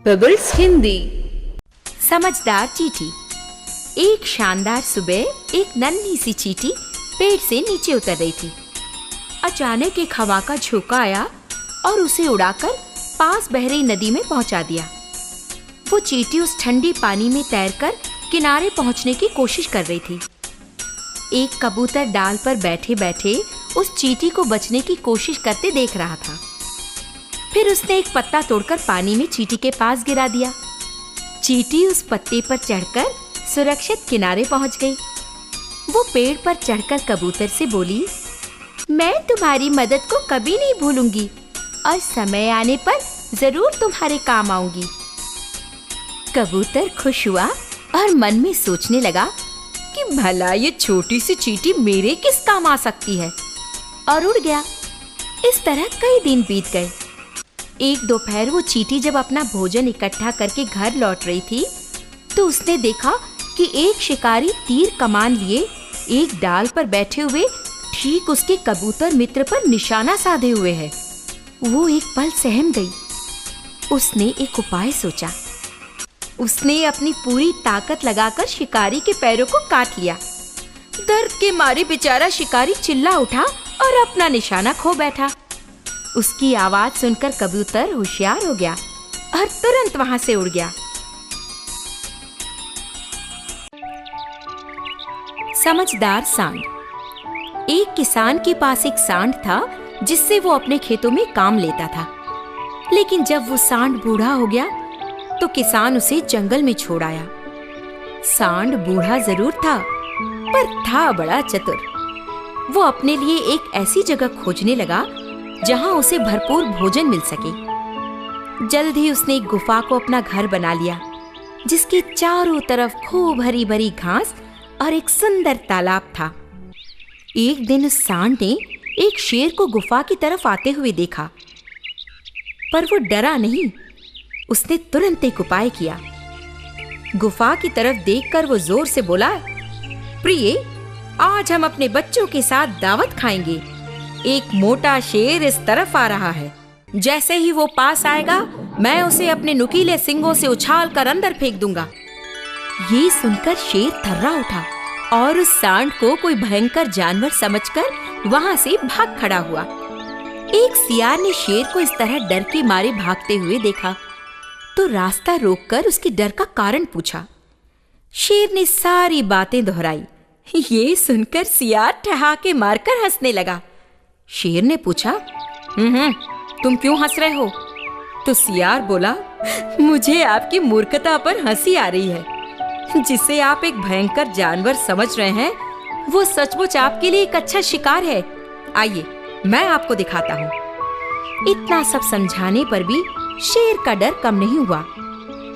Bubbles Hindi. समझदार चींटी। एक शानदार सुबह एक नन्ही सी चींटी पेड़ से नीचे उतर रही थी। अचानक एक हवा का झोंका आया और उसे उड़ाकर पास बह रही नदी में पहुंचा दिया। वो चींटी उस ठंडी पानी में तैरकर किनारे पहुंचने की कोशिश कर रही थी। एक कबूतर डाल पर बैठे बैठे उस चींटी को बचने की कोशिश करते देख रहा था। फिर उसने एक पत्ता तोड़कर पानी में चींटी के पास गिरा दिया। चींटी उस पत्ते पर चढ़कर सुरक्षित किनारे पहुंच गई। वो पेड़ पर चढ़कर कबूतर से बोली, मैं तुम्हारी मदद को कभी नहीं भूलूंगी और समय आने पर जरूर तुम्हारे काम आऊंगी। कबूतर खुश हुआ और मन में सोचने लगा कि भला ये छोटी सी चींटी मेरे किस काम आ सकती है, और उड़ गया। इस तरह कई दिन बीत गए। एक दोपहर वो चींटी जब अपना भोजन इकट्ठा करके घर लौट रही थी तो उसने देखा कि एक शिकारी तीर कमान लिए एक डाल पर बैठे हुए ठीक उसके कबूतर मित्र पर निशाना साधे हुए है। वो एक पल सहम गई। उसने एक उपाय सोचा। उसने अपनी पूरी ताकत लगाकर शिकारी के पैरों को काट लिया। दर्द के मारे बेचारा शिकारी चिल्ला उठा और अपना निशाना खो बैठा। उसकी आवाज सुनकर कबूतर होशियार हो गया और तुरंत वहां से उड़ गया। समझदार सांड। एक किसान के पास एक सांड था जिससे वो अपने खेतों में काम लेता था। लेकिन जब वो सांड बूढ़ा हो गया तो किसान उसे जंगल में छोड़ आया। सांड बूढ़ा जरूर था पर था बड़ा चतुर। वो अपने लिए एक ऐसी जगह खोजने लगा जहां उसे भरपूर भोजन मिल सके। जल्द ही उसने एक गुफा को अपना घर बना लिया जिसके चारों तरफ खूब हरी भरी घास और एक सुंदर तालाब था। एक दिन उस सांड ने एक शेर को गुफा की तरफ आते हुए देखा, पर वो डरा नहीं। उसने तुरंत एक उपाय किया। गुफा की तरफ देखकर वो जोर से बोला, प्रिय, आज हम अपने बच्चों के साथ दावत खाएंगे। एक मोटा शेर इस तरफ आ रहा है। जैसे ही वो पास आएगा मैं उसे अपने नुकीले सींगों से उछाल कर अंदर फेंक दूंगा। ये सुनकर शेर थर्रा उठा और उस सांड को कोई भयंकर जानवर समझकर वहां से भाग खड़ा हुआ। एक सियार ने शेर को इस तरह डर के मारे भागते हुए देखा तो रास्ता रोककर उसके डर का कारण पूछा। शेर ने सारी बातें दोहराई। ये सुनकर सियार ठहाके मारकर हंसने लगा। शेर ने पूछा, तुम क्यों हंस रहे हो? तो सियार बोला, मुझे आपकी मूर्खता पर हंसी आ रही है। जिसे आप एक भयंकर जानवर समझ रहे हैं वो सचमुच आपके लिए एक अच्छा शिकार है। आइए मैं आपको दिखाता हूँ। इतना सब समझाने पर भी शेर का डर कम नहीं हुआ।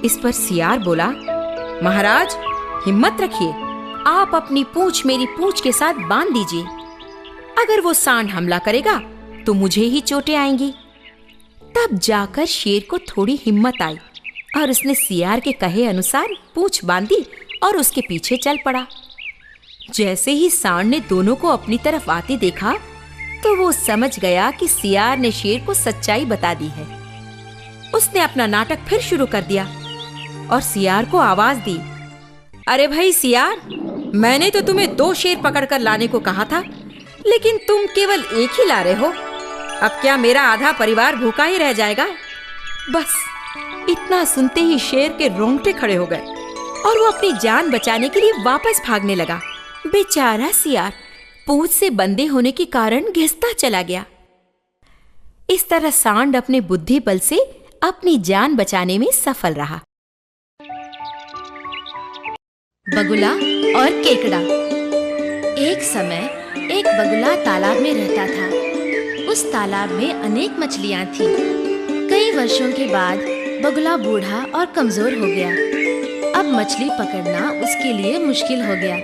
इस पर सियार बोला, महाराज हिम्मत रखिए, आप अपनी पूंछ मेरी पूंछ के साथ बांध दीजिए। अगर वो सांड हमला करेगा तो मुझे ही चोटें आएंगी। तब जाकर शेर को थोड़ी हिम्मत आई और उसने सियार के कहे अनुसार पूंछ बांधी और उसके पीछे चल पड़ा। जैसे ही सांड ने दोनों को अपनी तरफ आते देखा तो वो समझ गया कि सियार ने शेर को सच्चाई बता दी है। उसने अपना नाटक फिर शुरू कर दिया और सियार को आवाज दी, अरे भाई सियार, मैंने तो तुम्हें 2 शेर पकड़कर लाने को कहा था, लेकिन तुम केवल एक ही ला रहे हो। अब क्या मेरा आधा परिवार भूखा ही रह जाएगा? बस इतना सुनते ही शेर के रोंगटे खड़े हो गए और वो अपनी जान बचाने के लिए वापस भागने लगा। बेचारा सियार पूंछ से बंधे होने के कारण घिसता चला गया। इस तरह सांड अपने बुद्धि बल से अपनी जान बचाने में सफल रहा। बगुला और केकड़ा। एक समय एक बगुला तालाब में रहता था। उस तालाब में अनेक मछलियां थीं। कई वर्षों के बाद बगुला बूढ़ा और कमजोर हो गया। अब मछली पकड़ना उसके लिए मुश्किल हो गया।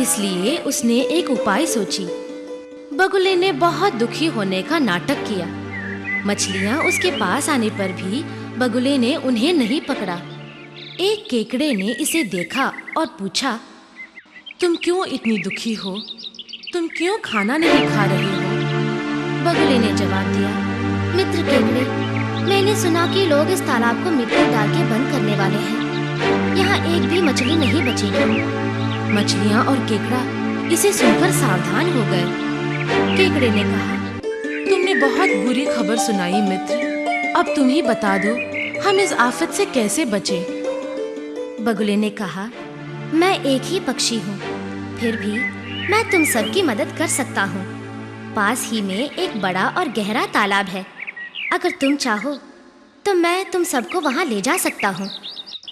इसलिए उसने एक उपाय सोची। बगुले ने बहुत दुखी होने का नाटक किया। मछलियां उसके पास आने पर भी बगुले ने उन्हें नहीं पकड़ा। एक केकड़े ने इसे देखा और पूछा, तुम क्यों इतनी दुखी हो? तुम क्यों खाना नहीं खा रही हो? बगुले ने जवाब दिया, मित्र केकड़े, मैंने सुना कि लोग इस तालाब को मिट्टी डाल के बंद करने वाले हैं। यहाँ एक भी मछली नहीं बचेगी। मछलियाँ और केकड़ा इसे सुनकर सावधान हो गए। केकड़े ने कहा, तुमने बहुत बुरी खबर सुनाई मित्र। अब तुम ही बता दो, हम इस आफत से कैसे बचें? बगुले ने कहा, मैं एक ही पक्षी हूँ, फिर भी मैं तुम सबकी मदद कर सकता हूँ। पास ही में एक बड़ा और गहरा तालाब है। अगर तुम चाहो तो मैं तुम सबको वहाँ ले जा सकता हूँ।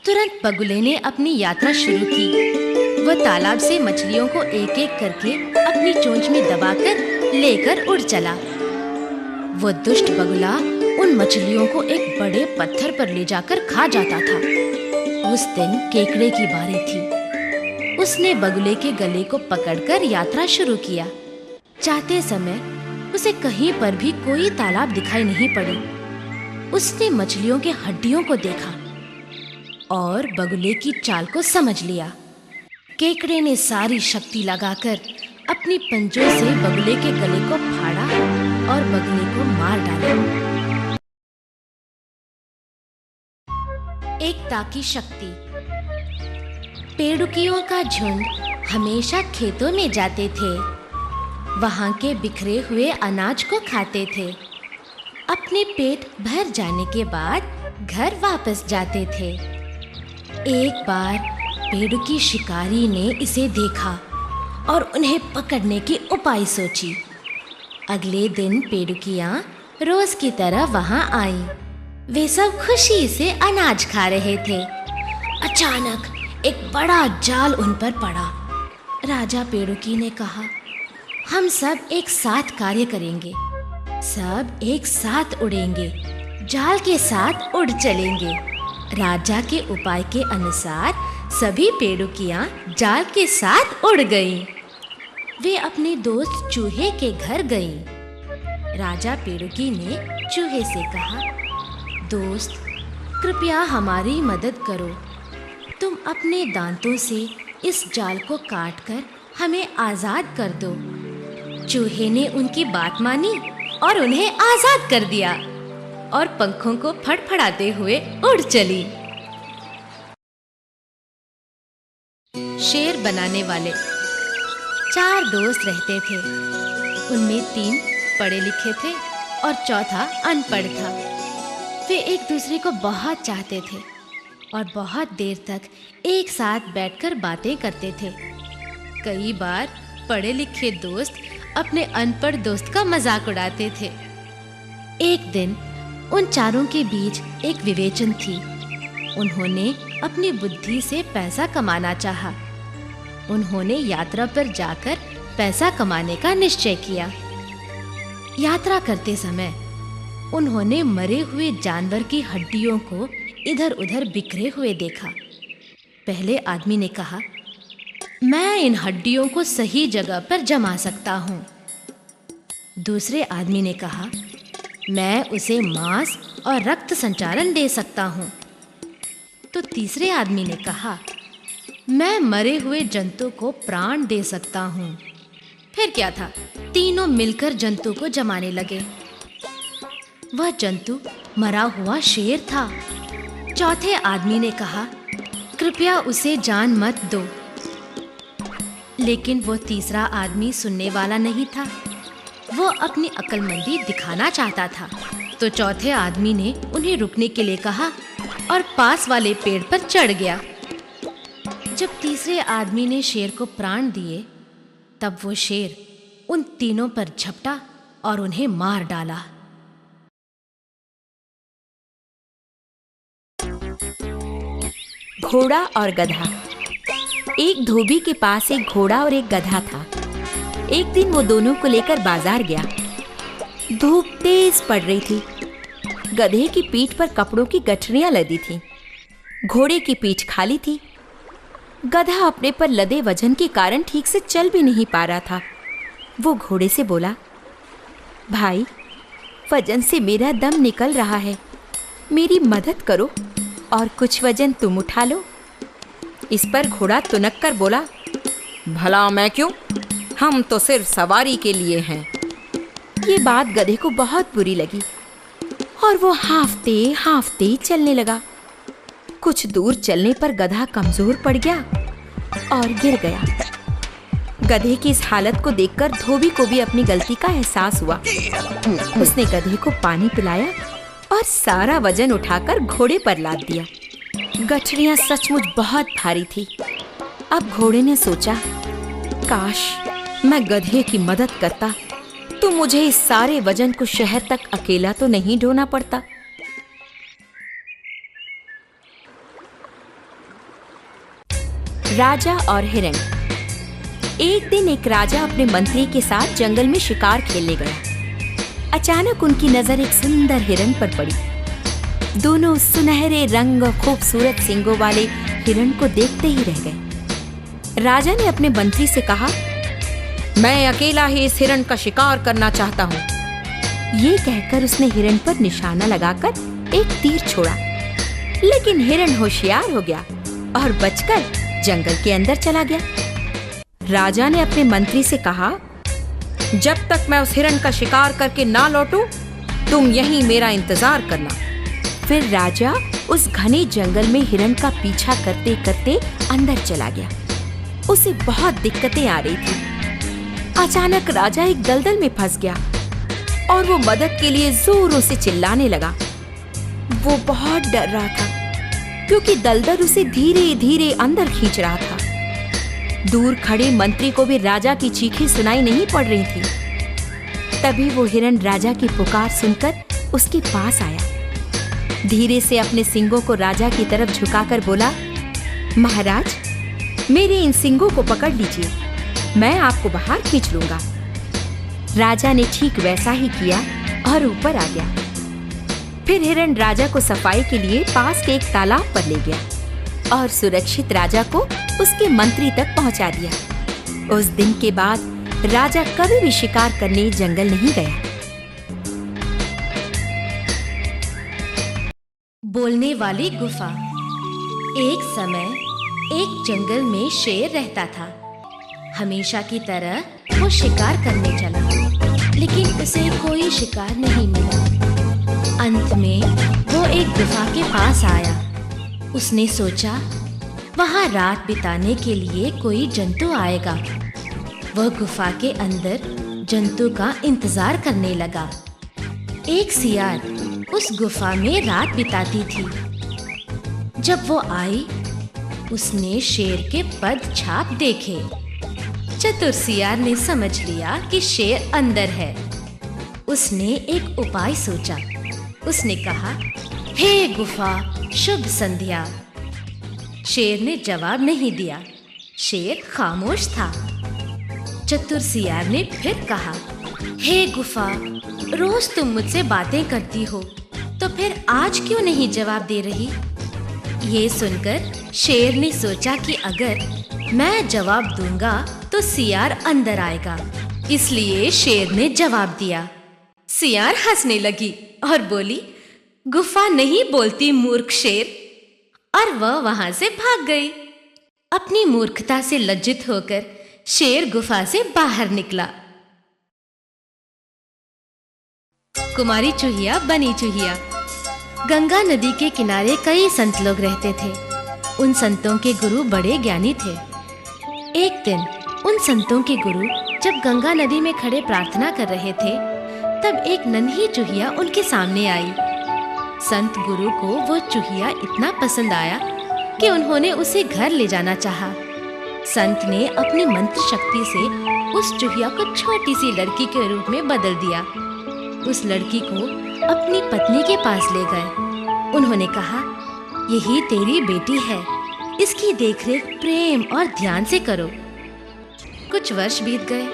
तुरंत बगुले ने अपनी यात्रा शुरू की। वह तालाब से मछलियों को एक एक करके अपनी चोंच में दबाकर लेकर उड़ चला। वह दुष्ट बगुला उन मछलियों को एक बड़े पत्थर पर ले जाकर खा जाता था। उस दिन केकड़े की बारी थी। उसने बगुले के गले को पकड़कर यात्रा शुरू किया। जाते समय उसे कहीं पर भी कोई तालाब दिखाई नहीं पड़ी। उसने मछलियों के हड्डियों को देखा और बगुले की चाल को समझ लिया। केकड़े ने सारी शक्ति लगाकर अपनी पंजों से बगुले के गले को फाड़ा और बगुले को मार डाला। एकता की शक्ति। पेड़ुकियों का झुंड हमेशा खेतों में जाते थे। वहां के बिखरे हुए अनाज को खाते थे। अपने पेट भर जाने के बाद घर वापस जाते थे। एक बार पेड़ुकी शिकारी ने इसे देखा और उन्हें पकड़ने की उपाय सोची। अगले दिन पेड़ुकियां रोज की तरह वहां आईं। वे सब खुशी से अनाज खा रहे थे। अचानक एक बड़ा जाल उन पर पड़ा। राजा पेड़ुकी ने कहा, हम सब एक साथ कार्य करेंगे, सब एक साथ उड़ेंगे, जाल के साथ उड़ चलेंगे। राजा के उपाय के अनुसार सभी पेड़ुकियां जाल के साथ उड़ गईं। वे अपने दोस्त चूहे के घर गईं। राजा पेड़ुकी ने चूहे से कहा, दोस्त, कृपया हमारी मदद करो। तुम अपने दांतों से इस जाल को काटकर हमें आजाद कर दो। चूहे ने उनकी बात मानी और उन्हें आजाद कर दिया और पंखों को फड़फड़ाते हुए उड़ चली। शेर बनाने वाले। 4 दोस्त रहते थे। उनमें 3 पढ़े लिखे थे और चौथा अनपढ़ था। वे एक दूसरे को बहुत चाहते थे और बहुत देर तक एक साथ बैठकर बातें करते थे। कई बार पढ़े लिखे दोस्त अपने अनपढ़ दोस्त का मजाक उड़ाते थे। एक दिन उन चारों के बीच एक विवेचन थी। उन्होंने अपनी बुद्धि से पैसा कमाना चाहा। उन्होंने यात्रा पर जाकर पैसा कमाने का निश्चय किया। यात्रा करते समय उन्होंने मरे हुए जानवर की हड्डियों को इधर-उधर बिखरे हुए देखा। पहले आदमी ने कहा, मैं इन हड्डियों को सही जगह पर जमा सकता हूँ। दूसरे आदमी ने कहा, मैं उसे मांस और रक्त संचारण दे सकता हूँ। तो तीसरे आदमी ने कहा, मैं मरे हुए जंतु को प्राण दे सकता हूँ। फिर क्या था, तीनों मिलकर जंतु को जमाने लगे। वह जंतु मरा हुआ शेर था। चौथे आदमी ने कहा, कृपया उसे जान मत दो। लेकिन वो तीसरा आदमी सुनने वाला नहीं था। वो अपनी अक्लमंदी दिखाना चाहता था। तो चौथे आदमी ने उन्हें रुकने के लिए कहा और पास वाले पेड़ पर चढ़ गया। जब तीसरे आदमी ने शेर को प्राण दिए, तब वो शेर उन तीनों पर झपटा और उन्हें मार डाला। घोड़ा और गधा। एक धोबी के पास एक घोड़ा और एक गधा था। एक दिन वो दोनों को लेकर बाजार गया। धूप तेज पड़ रही थी। गधे की पीठ पर कपड़ों की गठरियां लदी थीं। घोड़े की पीठ खाली थी। गधा अपने पर लदे वजन के कारण ठीक से चल भी नहीं पा रहा था। वो घोड़े से बोला, भाई, वजन से मेरा दम निकल रहा है, मेरी मदद करो और कुछ वजन तुम उठा लो। इस पर घोड़ा तुनक कर बोला, भला मैं क्यों, हम तो सिर्फ सवारी के लिए हैं। ये बात गधे को बहुत बुरी लगी और वो हांफते हांफते चलने लगा। कुछ दूर चलने पर गधा कमजोर पड़ गया और गिर गया। गधे की इस हालत को देखकर धोबी को भी अपनी गलती का एहसास हुआ। उसने गधे को पानी पिलाया और सारा वजन उठाकर घोड़े पर लाद दिया। गठरियां सचमुच बहुत भारी थी। अब घोड़े ने सोचा, काश मैं गधे की मदद करता तो मुझे इस सारे वजन को शहर तक अकेला तो नहीं ढोना पड़ता। राजा और हिरण। एक दिन एक राजा अपने मंत्री के साथ जंगल में शिकार खेलने गया। अचानक उनकी नजर एक सुंदर हिरण पर पड़ी। दोनों सुनहरे रंग और खूबसूरत सींगों वाले हिरण को देखते ही रह गए। राजा ने अपने मंत्री से कहा, मैं अकेला ही इस हिरण का शिकार करना चाहता हूँ। ये कहकर उसने हिरण पर निशाना लगाकर एक तीर छोड़ा, लेकिन हिरण होशियार हो गया और बचकर जंगल के अंदर चला गया। राजा ने अपने मंत्री से कहा, जब तक मैं उस हिरण का शिकार करके ना लौटूं, तुम यहीं मेरा इंतजार करना। फिर राजा उस घने जंगल में हिरण का पीछा करते करते अंदर चला गया। उसे बहुत दिक्कतें आ रही थी। अचानक राजा एक दलदल में फंस गया और वो मदद के लिए जोरों से चिल्लाने लगा। वो बहुत डर रहा था क्योंकि दलदल उसे धीरे धीरे अंदर खींच रहा था। दूर खड़े मंत्री को भी राजा की चीखें सुनाई नहीं पड़ रही थी। तभी वो हिरण राजा की पुकार सुनकर उसके पास आया। धीरे से अपने सींगों को राजा की तरफ झुकाकर बोला, महाराज, मेरे इन सींगों को पकड़ लीजिए, मैं आपको बाहर खींच लूंगा। राजा ने ठीक वैसा ही किया और ऊपर आ गया। फिर हिरण राजा को सफाई के लिए पास के एक तालाब पर ले गया और सुरक्षित राजा को उसके मंत्री तक पहुंचा दिया। उस दिन के बाद राजा कभी भी शिकार करने जंगल नहीं गया। बोलने वाली गुफा। एक समय एक जंगल में शेर रहता था। हमेशा की तरह वो शिकार करने चला, लेकिन उसे कोई शिकार नहीं मिला। अंत में वो एक गुफा के पास आया। उसने सोचा, वहाँ रात बिताने के लिए कोई जंतु आएगा। वह गुफा के अंदर जंतु का इंतजार करने लगा। एक सियार उस गुफा में रात बिताती थी। जब वो आई, उसने शेर के पद छाप देखे। चतुर सियार ने समझ लिया कि शेर अंदर है। उसने एक उपाय सोचा। उसने कहा, हे गुफा, शुभ संध्या। शेर ने जवाब नहीं दिया। शेर खामोश था। चतुर सियार ने फिर कहा, हे गुफा, रोज तुम मुझसे बातें करती हो, तो फिर आज क्यों नहीं जवाब दे रही? ये सुनकर शेर ने सोचा कि अगर मैं जवाब दूंगा तो सियार अंदर आएगा, इसलिए शेर ने जवाब दिया। सियार हंसने लगी और बोली, गुफा नहीं बोलती मूर्ख शेर, और वह वहां से भाग गई। अपनी मूर्खता से लज्जित होकर शेर गुफा से बाहर निकला। कुमारी चूहिया बनी चूहिया। गंगा नदी के किनारे कई संत लोग रहते थे। उन संतों के गुरु बड़े ज्ञानी थे। एक दिन उन संतों के गुरु जब गंगा नदी में खड़े प्रार्थना कर रहे थे, तब एक नन्ही चूहिया उनके सामने आई। संत गुरु को वो चूहिया इतना पसंद आया कि उन्होंने उसे घर ले जाना चाहा। संत ने अपनी मंत्र शक्ति से उस चूहिया को छोटी सी लड़की के रूप में बदल दिया। उस लड़की को अपनी पत्नी के पास ले गए। उन्होंने कहा, यही तेरी बेटी है, इसकी देखरेख प्रेम और ध्यान से करो। कुछ वर्ष बीत गए।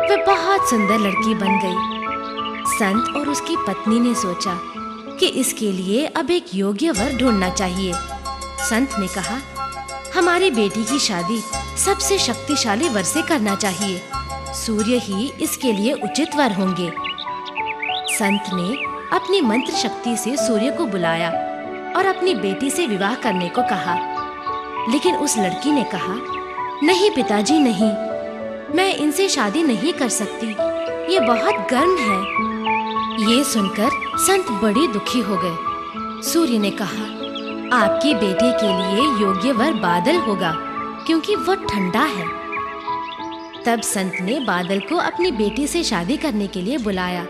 वह बहुत सुंदर लड़की बन गई। संत और उसकी पत्नी ने सोचा कि इसके लिए अब एक योग्य वर ढूंढना चाहिए। संत ने कहा, हमारी बेटी की शादी सबसे शक्तिशाली वर से करना चाहिए। सूर्य ही इसके लिए उचित वर होंगे। संत ने अपनी मंत्र शक्ति से सूर्य को बुलाया और अपनी बेटी से विवाह करने को कहा। लेकिन उस लड़की ने कहा, नहीं पिताजी नहीं, मैं इनसे शादी नहीं कर सकती, ये बहुत गर्म है। ये सुनकर संत बड़े दुखी हो गए। सूर्य ने कहा, आपकी बेटी के लिए योग्य वर बादल होगा, क्योंकि वो ठंडा है। तब संत ने बादल को अपनी बेटी से शादी करने के लिए बुलाया,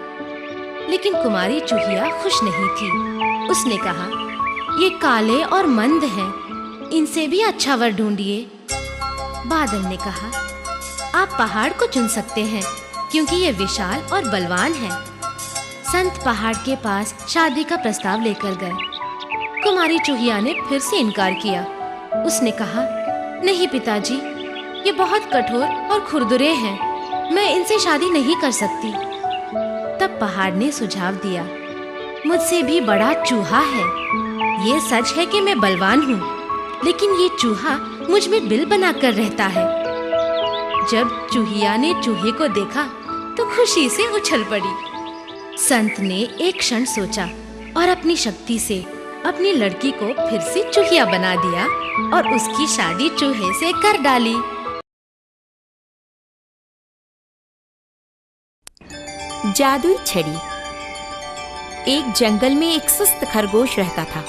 लेकिन कुमारी चूहिया खुश नहीं थी। उसने कहा, ये काले और मंद हैं, इनसे भी अच्छा वर ढूंढिए। बादल ने कहा, आप पहाड़ को चुन सकते हैं, क्योंकि ये विशाल और बलवान है। संत पहाड़ के पास शादी का प्रस्ताव लेकर गए। कुमारी चूहिया ने फिर से इनकार किया। उसने कहा, नहीं पिताजी, ये बहुत कठोर और खुरदुरे हैं, मैं इनसे शादी नहीं कर सकती। तब पहाड़ ने सुझाव दिया, मुझसे भी बड़ा चूहा है। ये सच है कि मैं बलवान हूँ, लेकिन ये चूहा मुझ में बिल बनाकर रहता है। जब चूहिया ने चूहे को देखा तो खुशी से उछल पड़ी। संत ने एक क्षण सोचा और अपनी शक्ति से अपनी लड़की को फिर से चूहिया बना दिया और उसकी शादी चूहे से कर डाली। जादुई छड़ी। एक जंगल में एक सुस्त खरगोश रहता था।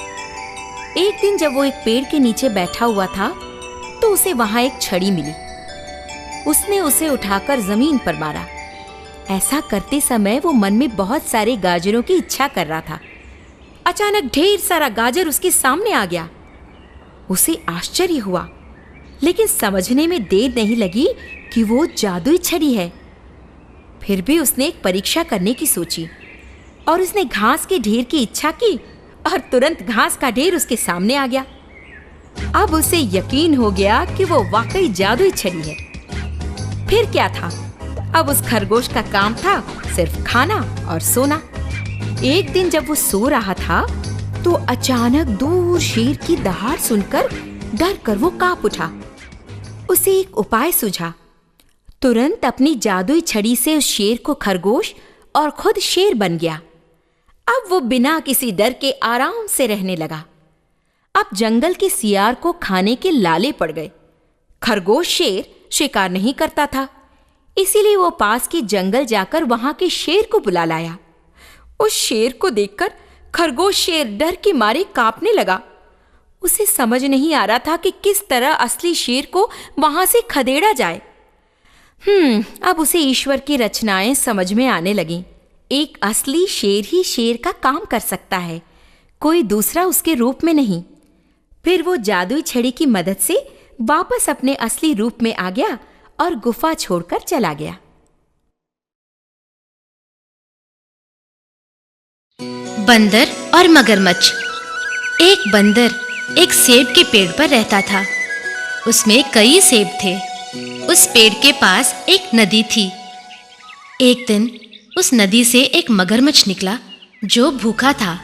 एक दिन जब वो एक पेड़ के नीचे बैठा हुआ था तो उसे वहां एक छड़ी मिली। उसने उसे उठाकर जमीन पर मारा। ऐसा करते समय वो मन में बहुत सारे गाजरों की इच्छा कर रहा था। अचानक ढेर सारा गाजर उसके सामने आ गया। उसे आश्चर्य हुआ, लेकिन समझने में देर नहीं लगी कि वो जादुई छड़ी है। फिर भी उसने एक परीक्षा करने की सोची और उसने घास के ढेर की इच्छा की और तुरंत घास का ढेर उसके सामने आ गया। अब उसे यकीन हो गया कि वो वाकई जादुई छड़ी है। फिर क्या था, अब उस खरगोश का काम था सिर्फ खाना और सोना। एक दिन जब वो सो रहा था तो अचानक दूर शेर की दहाड़ सुनकर डर कर वो कांप उठा। उसे एक उपाय सूझा। तुरंत अपनी जादुई छड़ी से उस शेर को खरगोश और खुद शेर बन गया। अब वो बिना किसी डर के आराम से रहने लगा। अब जंगल के सियार को खाने के लाले पड़ गए। खरगोश शेर शिकार नहीं करता था, इसीलिए वो पास के जंगल जाकर वहां के शेर को बुला लाया। उस शेर को देखकर खरगोश शेर डर के मारे कांपने लगा। उसे समझ नहीं आ रहा था कि किस तरह असली शेर को वहां से खदेड़ा जाए। अब उसे ईश्वर की रचनाएं समझ में आने लगीं। एक असली शेर ही शेर का काम कर सकता है, कोई दूसरा उसके रूप में नहीं। फिर वो जादुई छड़ी की मदद से वापस अपने असली रूप में आ गया और गुफा छोड़कर चला गया। बंदर और मगरमच्छ। एक बंदर एक सेब के पेड़ पर रहता था। उसमें कई सेब थे। उस पेड़ के पास एक नदी थी। एक दिन उस नदी से एक मगरमच्छ निकला जो भूखा था।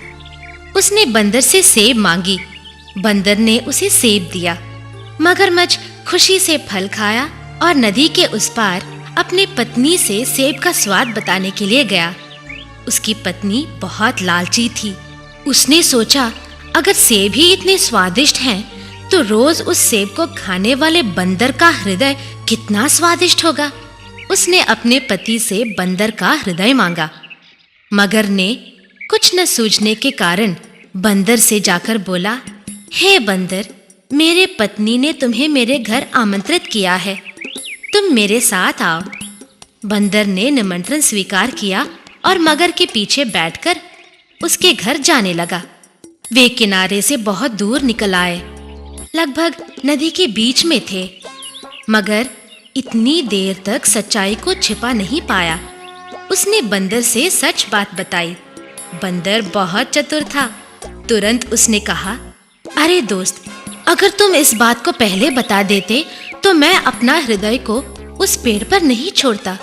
उसने बंदर से सेब मांगी। बंदर ने उसे सेब दिया। मगरमच्छ खुशी से फल खाया और नदी के उस पार अपनी पत्नी से सेब का स्वाद बताने के लिए गया। उसकी पत्नी बहुत लालची थी। उसने सोचा, अगर सेब ही इतने स्वादिष्ट हैं, तो रोज उस सेब को खाने वाले बंदर का हृदय कितना स्वादिष्ट होगा। उसने अपने पति से बंदर का हृदय मांगा। मगर ने कुछ न सूझने के कारण बंदर से जाकर बोला, हे बंदर, मेरे पत्नी ने तुम्हें मेरे घर आमंत्रित किया है, तुम मेरे साथ आओ। बंदर ने निमंत्रण स्वीकार किया और मगर के पीछे बैठकर उसके घर जाने लगा। वे किनारे से बहुत दूर निकल आए, लगभग नदी के बीच में थे। मगर इतनी देर तक सच्चाई को छिपा नहीं पाया। उसने बंदर से सच बात बताई। बंदर बहुत चतुर था। तुरंत उसने कहा, अरे दोस्त, अगर तुम इस बात को पहले बता देते तो मैं अपना हृदय को उस पेड़ पर नहीं छोड़ता।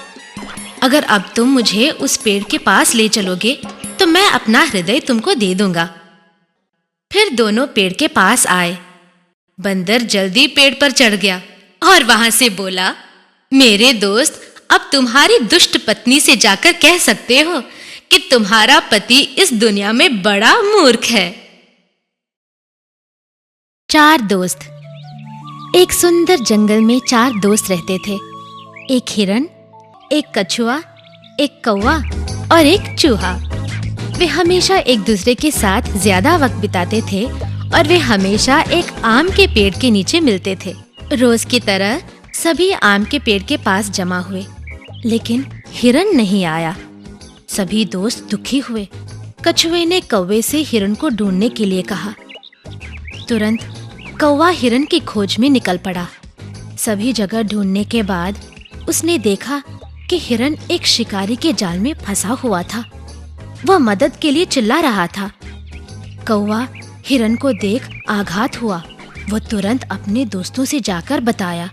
अगर अब तुम मुझे उस पेड़ के पास ले चलोगे तो मैं अपना हृदय तुमको दे दूंगा। फिर दोनों पेड़ के पास आए। बंदर जल्दी पेड़ पर चढ़ गया और वहां से बोला, मेरे दोस्त, अब तुम्हारी दुष्ट पत्नी से जाकर कह सकते हो कि तुम्हारा पति इस दुनिया में बड़ा मूर्ख है। 4 दोस्त। एक सुंदर जंगल में 4 दोस्त रहते थे। एक हिरण, एक कछुआ, एक कौवा और एक चूहा। वे हमेशा एक दूसरे के साथ ज्यादा वक्त बिताते थे और वे हमेशा एक आम के पेड़ के नीचे मिलते थे। रोज की तरह सभी आम के पेड़ के पास जमा हुए, लेकिन हिरन नहीं आया। सभी दोस्त दुखी हुए। कछुए ने कौवे से हिरन को ढूंढने के लिए कहा। तुरंत कौवा हिरन की खोज में निकल पड़ा। सभी जगह ढूंढने के बाद उसने देखा कि हिरन एक शिकारी के जाल में फंसा हुआ था। वह मदद के लिए चिल्ला रहा था। कौवा हिरन को देख आघात हुआ। वो तुरंत अपने दोस्तों से जाकर बताया।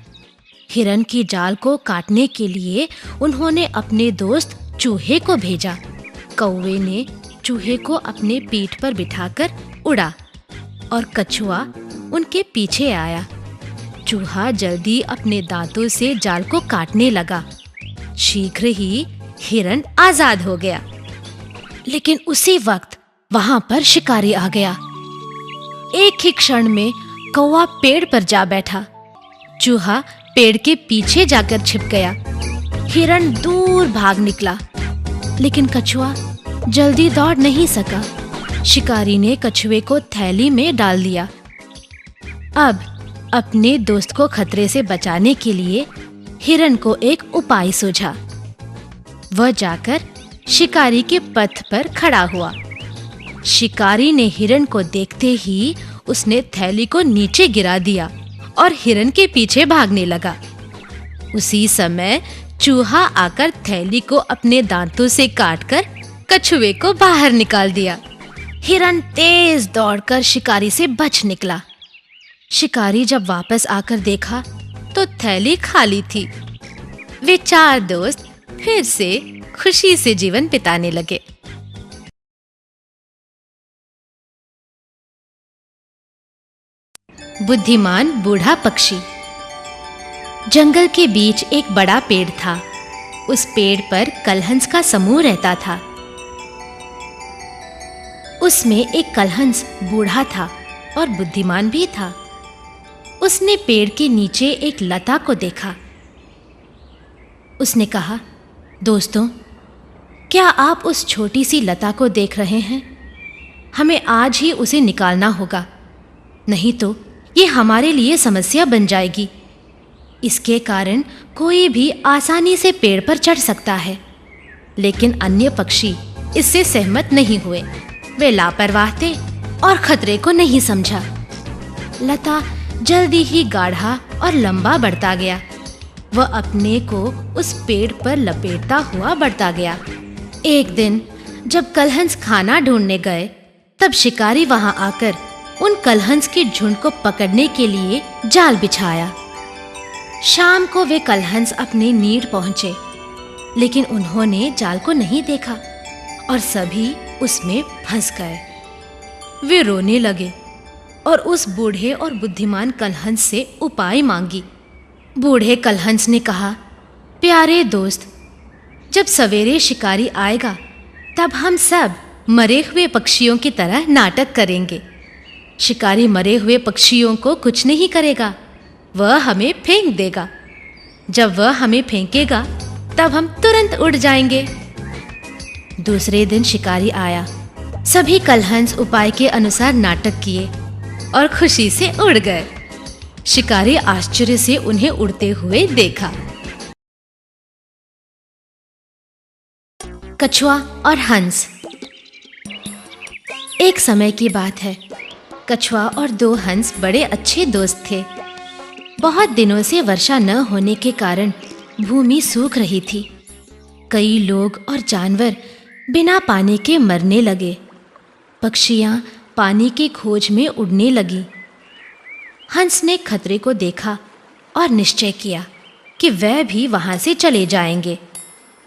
हिरन की जाल को काटने के लिए उन्होंने अपने दोस्त चूहे को भेजा। कौवे ने चूहे को अपने पीठ पर बिठाकर उड़ा और कछुआ उनके पीछे आया। चूहा जल्दी अपने दांतों से जाल को काटने लगा। शीघ्र ही हिरन आजाद हो गया। लेकिन उसी वक्त वहां पर शिकारी आ गया। एक ही क्षण में कौवा पेड़ पर जा बैठा। चूहा पेड़ के पीछे जाकर छिप गया। हिरन दूर भाग निकला, लेकिन कछुआ जल्दी दौड़ नहीं सका। शिकारी ने कछुए को थैली में डाल दिया। अब अपने दोस्त को खतरे से बचाने के लिए हिरन को एक उपाय सूझा। वह जाकर शिकारी के पथ पर खड़ा हुआ। शिकारी ने हिरन को देखते ही उसने थैली को नीचे गिरा दिया और हिरन के पीछे भागने लगा। उसी समय चूहा आकर थैली को अपने दांतों से काटकर कछुए को बाहर निकाल दिया। हिरन तेज दौड़कर शिकारी से बच निकला। शिकारी जब वापस आकर देखा तो थैली खाली थी। वे चार दोस्त फिर से खुशी से जीवन बिताने लगे। बुद्धिमान बूढ़ा पक्षी। जंगल के बीच एक बड़ा पेड़ था। उस पेड़ पर कलहंस का समूह रहता था। उसमें एक कलहंस बूढ़ा था और बुद्धिमान भी था। उसने पेड़ के नीचे एक लता को देखा। उसने कहा, दोस्तों, क्या आप उस छोटी सी लता को देख रहे हैं? हमें आज ही उसे निकालना होगा, नहीं तो ये हमारे लिए समस्या बन जाएगी। इसके कारण कोई भी आसानी से पेड़ पर चढ़ सकता है। लेकिन अन्य पक्षी इससे सहमत नहीं हुए। वे लापरवाह थे और खतरे को नहीं समझा। लता जल्दी ही गाढ़ा और लंबा बढ़ता गया। वह अपने को उस पेड़ पर लपेटता हुआ बढ़ता गया। एक दिन जब कलहंस खाना ढूंढने गए, तब शिकारी वहां आकर उन कलहंस के झुंड को पकड़ने के लिए जाल बिछाया। शाम को वे कलहंस अपने नीड पहुंचे, लेकिन उन्होंने जाल को नहीं देखा और सभी उसमें फंस गए। वे रोने लगे और उस बूढ़े और बुद्धिमान कलहंस से उपाय मांगी। बूढ़े कलहंस ने कहा, प्यारे दोस्त, जब सवेरे शिकारी आएगा तब हम सब मरे हुए पक्षियों की तरह नाटक करेंगे। शिकारी मरे हुए पक्षियों को कुछ नहीं करेगा, वह हमें फेंक देगा। जब वह हमें फेंकेगा तब हम तुरंत उड़ जाएंगे। दूसरे दिन शिकारी आया। सभी कलहंस उपाय के अनुसार नाटक किए और खुशी से उड़ गए। शिकारी आश्चर्य से उन्हें उड़ते हुए देखा। कछुआ और हंस। एक समय की बात है। कछुआ और दो हंस बड़े अच्छे दोस्त थे। बहुत दिनों से वर्षा न होने के कारण भूमि सूख रही थी। कई लोग और जानवर बिना पानी के मरने लगे। पक्षियां पानी की खोज में उड़ने लगी। हंस ने खतरे को देखा और निश्चय किया कि वह भी वहां से चले जाएंगे।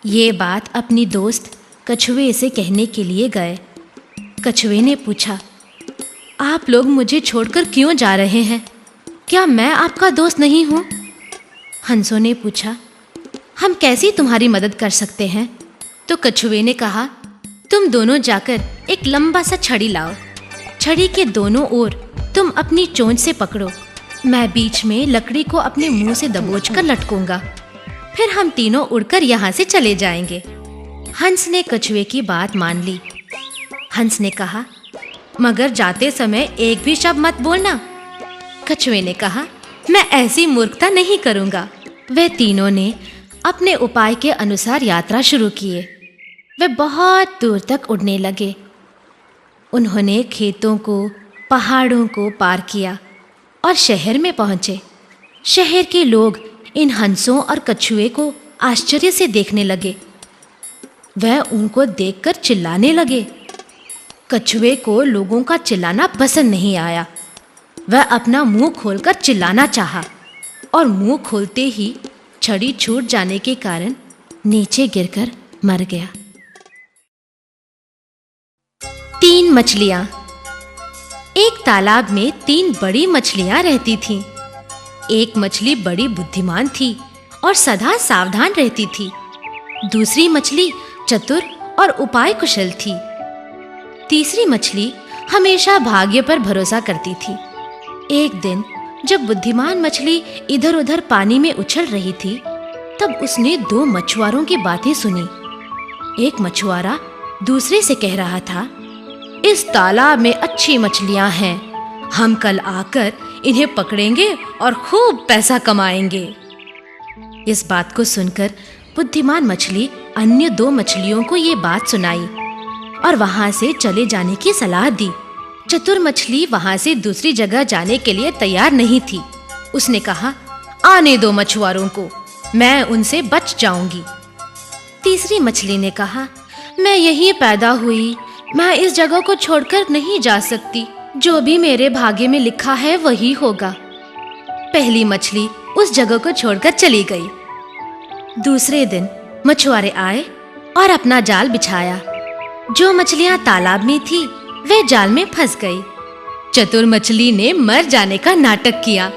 ये बात अपनी दोस्त कछुए से कहने के लिए गए। कछुए ने पूछा, आप लोग मुझे छोड़कर क्यों जा रहे हैं? क्या मैं आपका दोस्त नहीं हूँ? हंसों ने पूछा, हम कैसी तुम्हारी मदद कर सकते हैं? तो कछुए ने कहा, तुम दोनों जाकर एक लंबा सा छड़ी लाओ। छड़ी के दोनों ओर तुम अपनी चोंच से पकड़ो। मैं बीच में लकड़ी को अपने मुंह से दबोचकर लटकूंगा। फिर हम तीनों उड़कर यहाँ से चले जाएंगे। हंस ने कछुए की बात मान ली। हंस ने कहा, मगर जाते समय एक भी शब्द मत बोलना। कछुए ने कहा, मैं ऐसी मूर्खता नहीं करूंगा। वे तीनों ने अपने उपाय के अनुसार यात्रा शुरू किए। वे बहुत दूर तक उड़ने लगे। उन्होंने खेतों को, पहाड़ों को पार किया और शहर में पहुंचे। शहर के लोग इन हंसों और कछुए को आश्चर्य से देखने लगे। वह उनको देखकर चिल्लाने लगे। कछुए को लोगों का चिल्लाना पसंद नहीं आया। वह अपना मुंह खोलकर चिल्लाना चाहा और मुंह खोलते ही छड़ी छूट जाने के कारण नीचे गिरकर मर गया। 3 मछलियां। एक तालाब में 3 बड़ी मछलियां रहती थीं। एक मछली बड़ी बुद्धिमान थी और सदा सावधान रहती थी। दूसरी मछली चतुर और उपाय कुशल थी। तीसरी मछली हमेशा भाग्य पर भरोसा करती थी। एक दिन जब बुद्धिमान मछली इधर-उधर पानी में उछल रही थी, तब उसने 2 मछुआरों की बातें सुनी। एक मछुआरा दूसरे से कह रहा था, इस तालाब में अच्छी मछलियां हैं। हम कल आकर इन्हें पकड़ेंगे और खूब पैसा कमाएंगे। इस बात को सुनकर बुद्धिमान मछली अन्य 2 मछलियों को ये बात सुनाई और वहां से चले जाने की सलाह दी। चतुर मछली वहां से दूसरी जगह जाने के लिए तैयार नहीं थी। उसने कहा, आने दो मछुआरों को, मैं उनसे बच जाऊंगी। तीसरी मछली ने कहा, मैं यहीं पैदा हुई, मैं इस जगह को छोड़कर नहीं जा सकती। जो भी मेरे भाग्य में लिखा है वही होगा। पहली मछली उस जगह को छोड़कर चली गई। दूसरे दिन मछुआरे आए और अपना जाल बिछाया। जो मछलियां तालाब में थी वे जाल में फंस गई। चतुर मछली ने मर जाने का नाटक किया।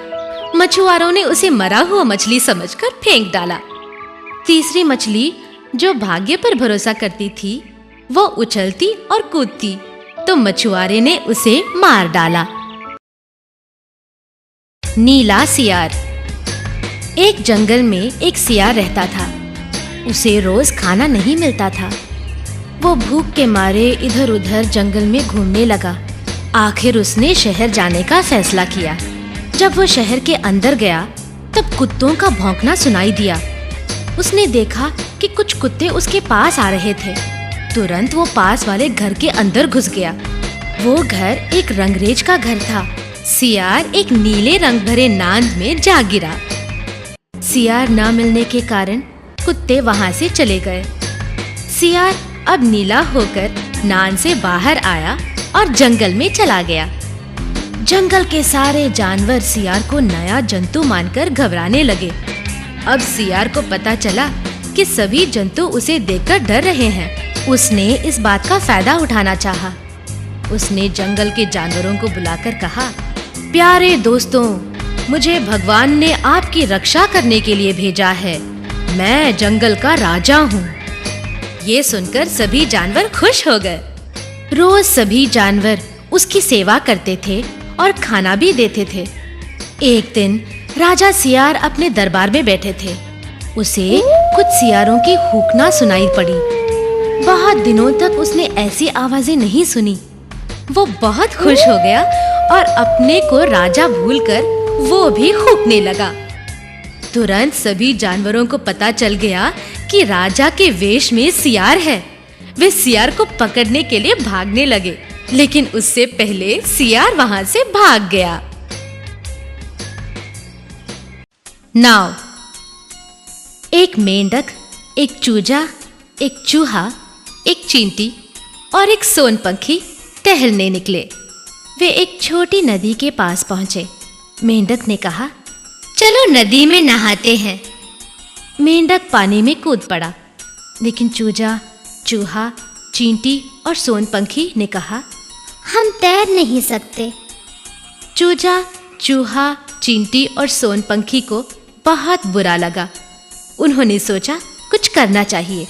मछुआरों ने उसे मरा हुआ मछली समझकर फेंक डाला। तीसरी मछली जो भाग्य पर भरोसा करती थी, वो उछलती और कूदती, तो मछुआरे ने उसे मार डाला। नीला सियार। एक जंगल में एक सियार रहता था। उसे रोज खाना नहीं मिलता था। वो भूख के मारे इधर-उधर जंगल में घूमने लगा। आखिर उसने शहर जाने का फैसला किया। जब वो शहर के अंदर गया, तब कुत्तों का भौंकना सुनाई दिया। उसने देखा कि कुछ कुत्ते उसके पास आ रहे थे। तुरंत वो पास वाले घर के अंदर घुस गया। वो घर एक रंगरेज का घर था। सियार एक नीले रंग भरे नांद में जा गिरा। सियार न मिलने के कारण कुत्ते वहां से चले गए। सियार अब नीला होकर नांद से बाहर आया और जंगल में चला गया। जंगल के सारे जानवर सियार को नया जंतु मानकर घबराने लगे। अब सियार को पता चला कि सभी जंतु उसे देखकर डर रहे हैं। उसने इस बात का फायदा उठाना चाहा। उसने जंगल के जानवरों को बुलाकर कहा, प्यारे दोस्तों, मुझे भगवान ने आपकी रक्षा करने के लिए भेजा है। मैं जंगल का राजा हूँ। ये सुनकर सभी जानवर खुश हो गए। रोज सभी जानवर उसकी सेवा करते थे और खाना भी देते थे। एक दिन राजा सियार अपने दरबार में बैठे थे। उसे कुछ सियारों की हूकना सुनाई पड़ी। बहुत दिनों तक उसने ऐसी आवाजें नहीं सुनी। वो बहुत खुश हो गया और अपने को राजा भूलकर वो भी हूकने लगा। तुरंत सभी जानवरों को पता चल गया कि राजा के वेश में सियार है। वे सियार को पकड़ने के लिए भागने लगे, लेकिन उससे पहले सियार वहां से भाग गया। नाव। एक मेंढक, एक चूजा, एक चूहा, एक चींटी और एक सोनपंखी टहलने निकले। वे एक छोटी नदी के पास पहुंचे। मेंढक ने कहा, चलो नदी में नहाते हैं। मेंढक पानी में कूद पड़ा, लेकिन चूजा, चूहा, चींटी और सोनपंखी ने कहा, हम तैर नहीं सकते। चूजा, चूहा, चींटी और सोनपंखी को बहुत बुरा लगा। उन्होंने सोचा कुछ करना चाहिए।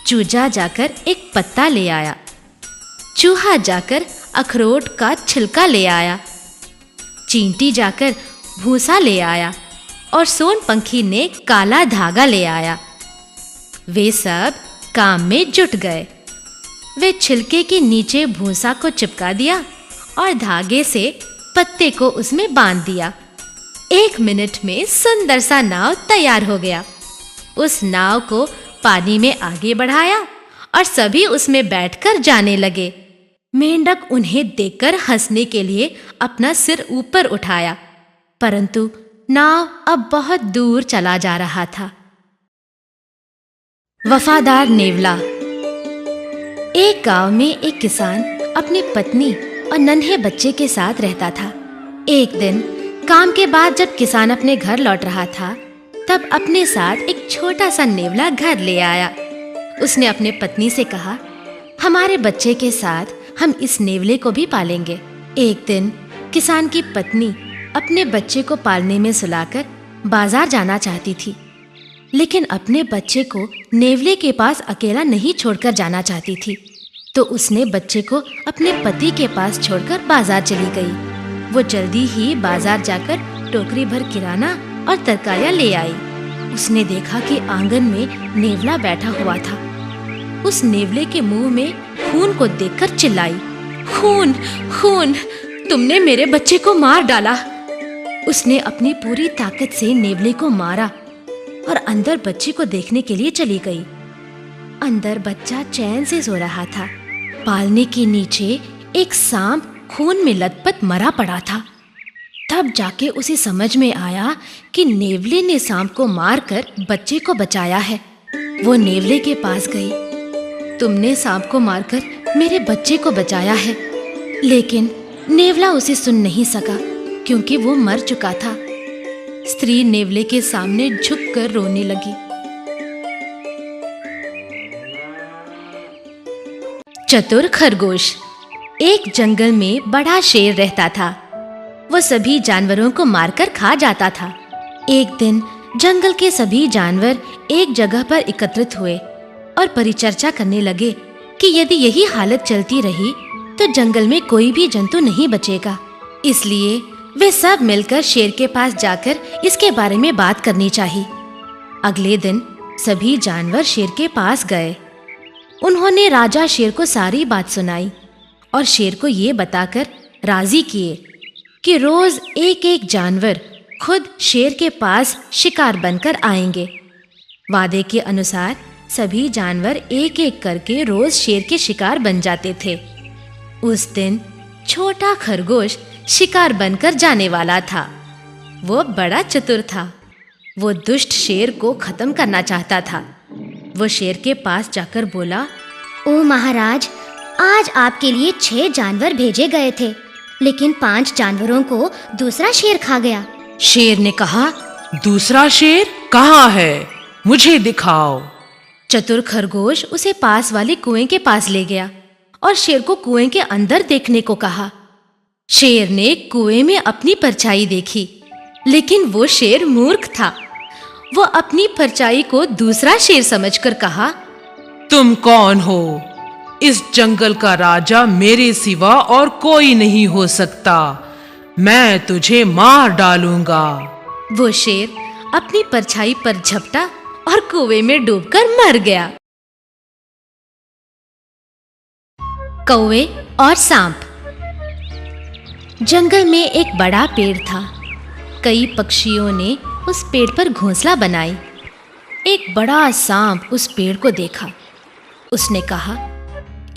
चूजा जाकर एक पत्ता ले आया। चूहा जाकर अखरोट का छिलका ले आया। चींटी जाकर भूसा ले आया और सोनपंखी ने काला धागा ले आया। वे सब काम में जुट गए। वे छिलके के नीचे भूसा को चिपका दिया और धागे से पत्ते को उसमें बांध दिया। 1 मिनट में सुंदर सा नाव तैयार हो गया। उस नाव को पानी में आगे बढ़ाया और सभी उसमें बैठकर जाने लगे। मेंढक उन्हें देखकर हंसने के लिए अपना सिर ऊपर उठाया, परंतु नाव अब बहुत दूर चला जा रहा था। वफादार नेवला। एक गांव में एक किसान अपनी पत्नी और नन्हे बच्चे के साथ रहता था। एक दिन काम के बाद जब किसान अपने घर लौट रहा था, तब अपने साथ एक छोटा सा नेवला घर ले आया। उसने अपने पत्नी से कहा, हमारे बच्चे के साथ हम इस नेवले को भी पालेंगे। एक दिन किसान की पत्नी अपने बच्चे को पालने में सुलाकर बाजार जाना चाहती थी, लेकिन अपने बच्चे को नेवले के पास अकेला नहीं छोड़कर जाना चाहती थी। तो उसने बच्चे को अपने पति के पास छोड़कर बाजार चली गई। वो जल्दी ही बाजार जाकर टोकरी भर किराना और तरकारियां ले आई। उसने देखा कि आंगन में नेवला बैठा हुआ था। उस नेवले के मुंह में खून को देखकर चिल्लाई, खून, खून, तुमने मेरे बच्चे को मार डाला। उसने अपनी पूरी ताकत से नेवले को मारा और अंदर बच्चे को देखने के लिए चली गई। अंदर बच्चा चैन से सो रहा था। पालने के नीचे एक सांप खून में लथपथ मरा पड़ा था। तब जाके उसे समझ में आया कि नेवले ने सांप को मारकर बच्चे को बचाया है। वो नेवले के पास गई। तुमने सांप को मारकर मेरे बच्चे को बचाया है। लेकिन नेवला उसे सुन नहीं सका, क्योंकि वो मर चुका था। स्त्री नेवले के सामने झुककर रोने लगी। चतुर खरगोश। एक जंगल में बड़ा शेर रहता था। वो सभी जानवरों को मारकर खा जाता था। एक दिन जंगल के सभी जानवर एक जगह पर एकत्रित हुए और परिचर्चा करने लगे कि यदि यही हालत चलती रही तो जंगल में कोई भी जंतु नहीं बचेगा। इसलिए वे सब मिलकर शेर के पास जाकर इसके बारे में बात करनी चाहिए। अगले दिन सभी जानवर शेर के पास गए। उन्होंने राजा शेर को सारी बात सुनाई और शेर को ये बताकर राजी किए कि रोज एक एक जानवर खुद शेर के पास शिकार बनकर आएंगे। वादे के अनुसार सभी जानवर एक एक करके रोज शेर के शिकार बन जाते थे। उस दिन छोटा खरगोश शिकार बनकर जाने वाला था। वो बड़ा चतुर था। वो दुष्ट शेर को खत्म करना चाहता था। वो शेर के पास जाकर बोला, ओ महाराज, आज आपके लिए 6 जानवर भेजे गए थे, लेकिन 5 जानवरों को दूसरा शेर खा गया। शेर ने कहा, दूसरा शेर कहाँ है? मुझे दिखाओ। चतुर खरगोश उसे पास वाले कुएं के पास ले गया और शेर को कुएं के अंदर देखने को कहा। शेर ने कुएं में अपनी परछाई देखी, लेकिन वो शेर मूर्ख था। वो अपनी परछाई को दूसरा शेर समझकर कहा, तुम कौन हो? इस जंगल का राजा मेरे सिवा और कोई नहीं हो सकता। मैं तुझे मार डालूंगा। वो शेर अपनी परछाई पर झपटा और कुएं में डूबकर मर गया। कौवे और सांप। जंगल में एक बड़ा पेड़ था। कई पक्षियों ने उस पेड़ पर घोंसला बनाई। एक बड़ा सांप उस पेड़ को देखा। उसने कहा,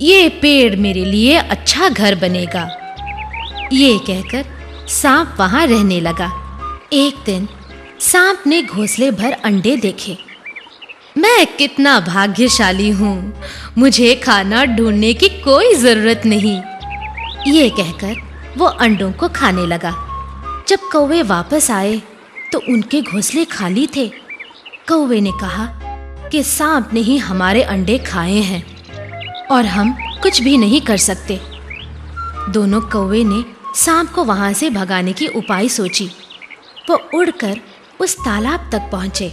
ये पेड़ मेरे लिए अच्छा घर बनेगा। ये कहकर सांप वहां रहने लगा। एक दिन सांप ने घोंसले भर अंडे देखे। मैं कितना भाग्यशाली हूँ, मुझे खाना ढूंढने की कोई जरूरत नहीं। ये कहकर वो अंडों को खाने लगा। जब कौवे वापस आए तो उनके घोंसले खाली थे। कौवे ने कहा कि सांप ने ही हमारे अंडे खाए हैं और हम कुछ भी नहीं कर सकते। दोनों कौवे ने सांप को वहां से भगाने की उपाय सोची। वो उड़कर उस तालाब तक पहुंचे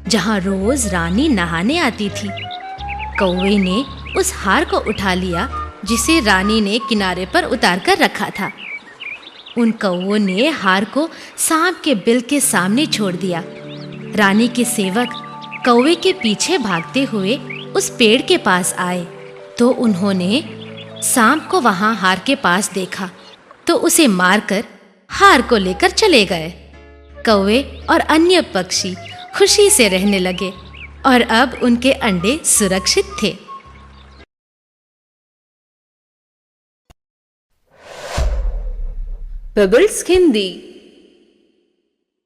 जहां रोज रानी नहाने आती थी। कौवे ने उस हार को उठा लिया जिसे रानी ने किनारे पर उतार कर रखा था। उन कौवों ने हार को सांप के बिल के सामने छोड़ दिया। रानी के सेवक कौवे के पीछे भागते हुए उस पेड़ के पास आए तो उन्होंने सांप को वहां हार के पास देखा तो उसे मारकर हार को लेकर चले गए। कौवे और अन्य पक्षी खुशी से रहने लगे और अब उनके अंडे सुरक्षित थे। Bubbles Hindi